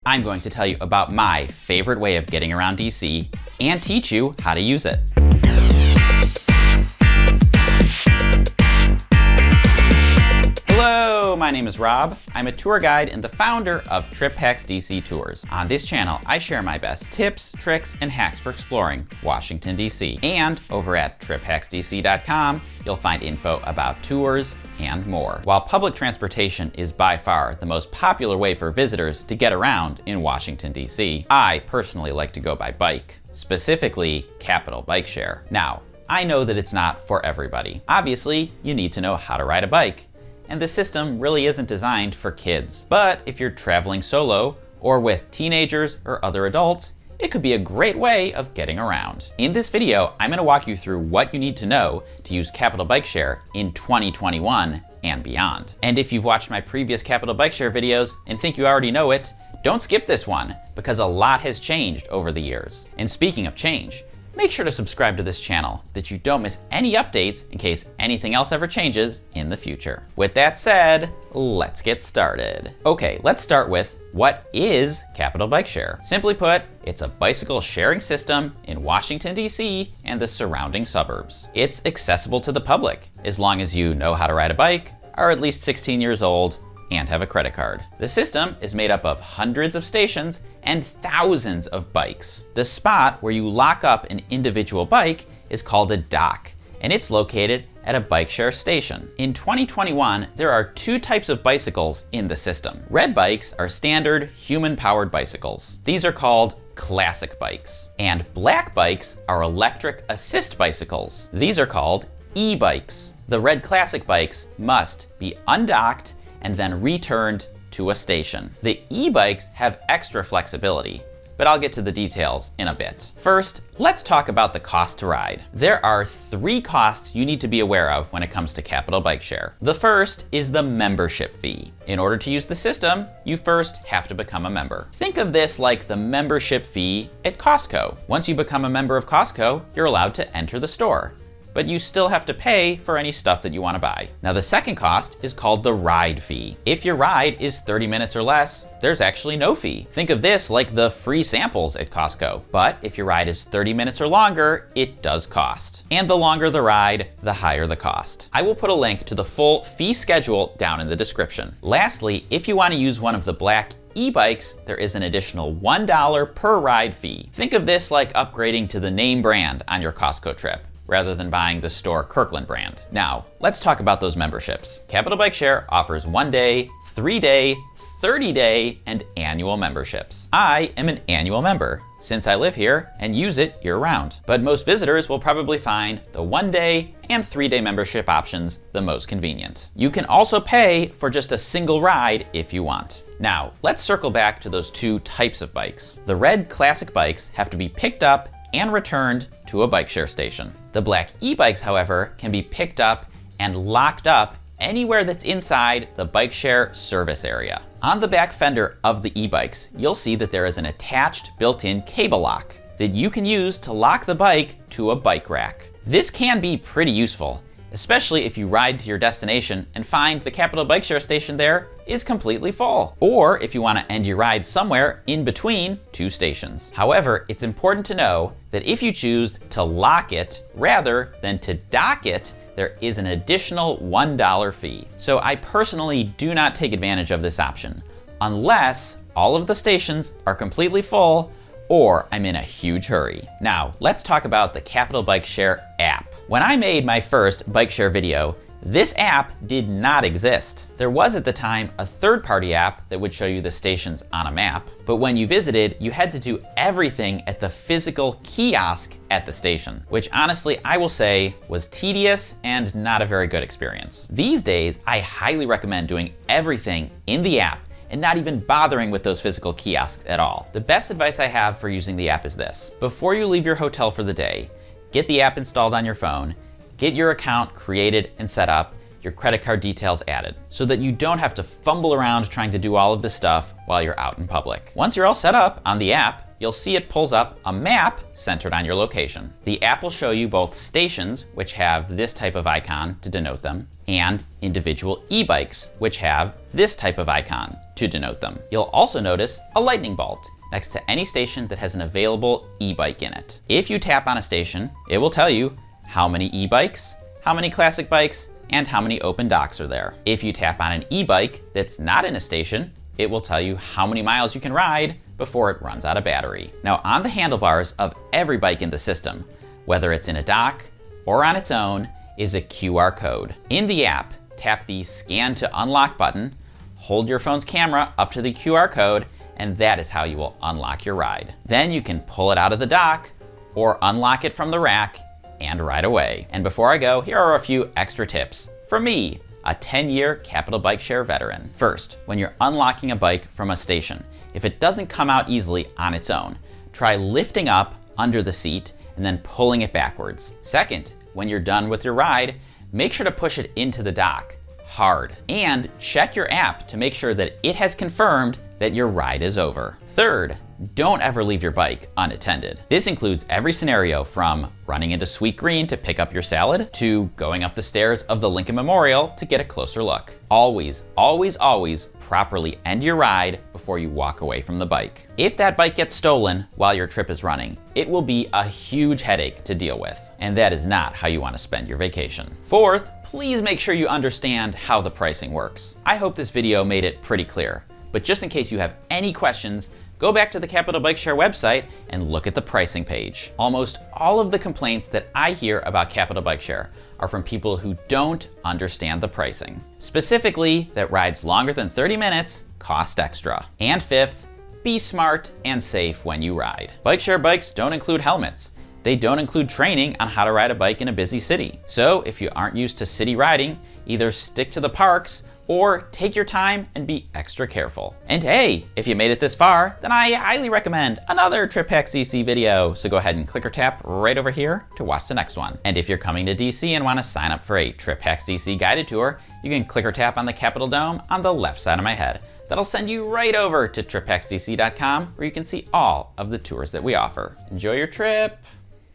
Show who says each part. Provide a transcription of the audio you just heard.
Speaker 1: I'm going to tell you about my favorite way of getting around DC and teach you how to use it. Hello, my name is Rob. I'm a tour guide and the founder of Trip Hacks DC Tours. On this channel, I share my best tips, tricks, and hacks for exploring Washington, DC. And over at triphacksdc.com, you'll find info about tours and more. While public transportation is by far the most popular way for visitors to get around in Washington, DC, I personally like to go by bike, specifically Capital Bikeshare. Now, I know that it's not for everybody. Obviously, you need to know how to ride a bike, and the system really isn't designed for kids. But if you're traveling solo or with teenagers or other adults, it could be a great way of getting around. In this video, I'm gonna walk you through what you need to know to use Capital Bikeshare in 2021 and beyond. And if you've watched my previous Capital Bikeshare videos and think you already know it, don't skip this one, because a lot has changed over the years. And speaking of change, make sure to subscribe to this channel that you don't miss any updates in case anything else ever changes in the future. With that said, let's get started. Okay, let's start with what is Capital Bikeshare? Simply put, it's a bicycle sharing system in Washington, DC and the surrounding suburbs. It's accessible to the public as long as you know how to ride a bike, are at least 16 years old, and have a credit card. The system is made up of hundreds of stations and thousands of bikes. The spot where you lock up an individual bike is called a dock, and it's located at a bike share station. In 2021, there are two types of bicycles in the system. Red bikes are standard human-powered bicycles. These are called classic bikes. And black bikes are electric assist bicycles. These are called e-bikes. The red classic bikes must be undocked and then returned to a station. The e-bikes have extra flexibility, but I'll get to the details in a bit. First, let's talk about the cost to ride. There are 3 costs you need to be aware of when it comes to Capital Bikeshare. The first is the membership fee. In order to use the system, you first have to become a member. Think of this like the membership fee at Costco. Once you become a member of Costco, you're allowed to enter the store, but you still have to pay for any stuff that you want to buy. Now, the second cost is called the ride fee. If your ride is 30 minutes or less, there's actually no fee. Think of this like the free samples at Costco. But if your ride is 30 minutes or longer, it does cost. And the longer the ride, the higher the cost. I will put a link to the full fee schedule down in the description. Lastly, if you want to use one of the black e-bikes, there is an additional $1 per ride fee. Think of this like upgrading to the name brand on your Costco trip, rather than buying the store Kirkland brand. Now, let's talk about those memberships. Capital Bikeshare offers 1-day, 3-day, 30-day, and annual memberships. I am an annual member since I live here and use it year-round. But most visitors will probably find the 1-day and 3-day membership options the most convenient. You can also pay for just a single ride if you want. Now, let's circle back to those 2 types of bikes. The red classic bikes have to be picked up and returned to a bike share station. The black e-bikes, however, can be picked up and locked up anywhere that's inside the bike share service area. On the back fender of the e-bikes, you'll see that there is an attached built-in cable lock that you can use to lock the bike to a bike rack. This can be pretty useful, especially if you ride to your destination and find the Capital Bikeshare station there is completely full, or if you want to end your ride somewhere in between 2 stations. However, it's important to know that if you choose to lock it rather than to dock it, there is an additional $1 fee. So I personally do not take advantage of this option unless all of the stations are completely full or I'm in a huge hurry. Now, let's talk about the Capital Bikeshare app. When I made my first Bikeshare video, this app did not exist. There was at the time a third-party app that would show you the stations on a map, but when you visited, you had to do everything at the physical kiosk at the station, which honestly, I will say, was tedious and not a very good experience. These days, I highly recommend doing everything in the app and not even bothering with those physical kiosks at all. The best advice I have for using the app is this. Before you leave your hotel for the day, get the app installed on your phone, get your account created and set up, your credit card details added, so that you don't have to fumble around trying to do all of this stuff while you're out in public. Once you're all set up on the app, you'll see it pulls up a map centered on your location. The app will show you both stations, which have this type of icon to denote them, and individual e-bikes, which have this type of icon to denote them. You'll also notice a lightning bolt next to any station that has an available e-bike in it. If you tap on a station, it will tell you how many e-bikes, how many classic bikes, and how many open docks are there. If you tap on an e-bike that's not in a station, it will tell you how many miles you can ride before it runs out of battery. Now, on the handlebars of every bike in the system, whether it's in a dock or on its own, is a QR code. In the app, tap the Scan to Unlock button, hold your phone's camera up to the QR code, and that is how you will unlock your ride. Then you can pull it out of the dock or unlock it from the rack and ride away. And before I go, here are a few extra tips from me, a 10-year Capital Bikeshare veteran. First, when you're unlocking a bike from a station, if it doesn't come out easily on its own, try lifting up under the seat and then pulling it backwards. Second, when you're done with your ride, make sure to push it into the dock hard and check your app to make sure that it has confirmed that your ride is over. Third, don't ever leave your bike unattended. This includes every scenario from running into Sweet Green to pick up your salad to going up the stairs of the Lincoln Memorial to get a closer look. Always, always, always properly end your ride before you walk away from the bike. If that bike gets stolen while your trip is running, it will be a huge headache to deal with, and that is not how you want to spend your vacation. Fourth, please make sure you understand how the pricing works. I hope this video made it pretty clear, but just in case you have any questions, go back to the Capital Bikeshare website and look at the pricing page. Almost all of the complaints that I hear about Capital Bikeshare are from people who don't understand the pricing. Specifically, that rides longer than 30 minutes cost extra. And fifth, be smart and safe when you ride. Bikeshare bikes don't include helmets. They don't include training on how to ride a bike in a busy city. So if you aren't used to city riding, either stick to the parks or take your time and be extra careful. And hey, if you made it this far, then I highly recommend another Trip Hacks DC video. So go ahead and click or tap right over here to watch the next one. And if you're coming to DC and want to sign up for a Trip Hacks DC guided tour, you can click or tap on the Capitol Dome on the left side of my head. That'll send you right over to triphacksdc.com where you can see all of the tours that we offer. Enjoy your trip.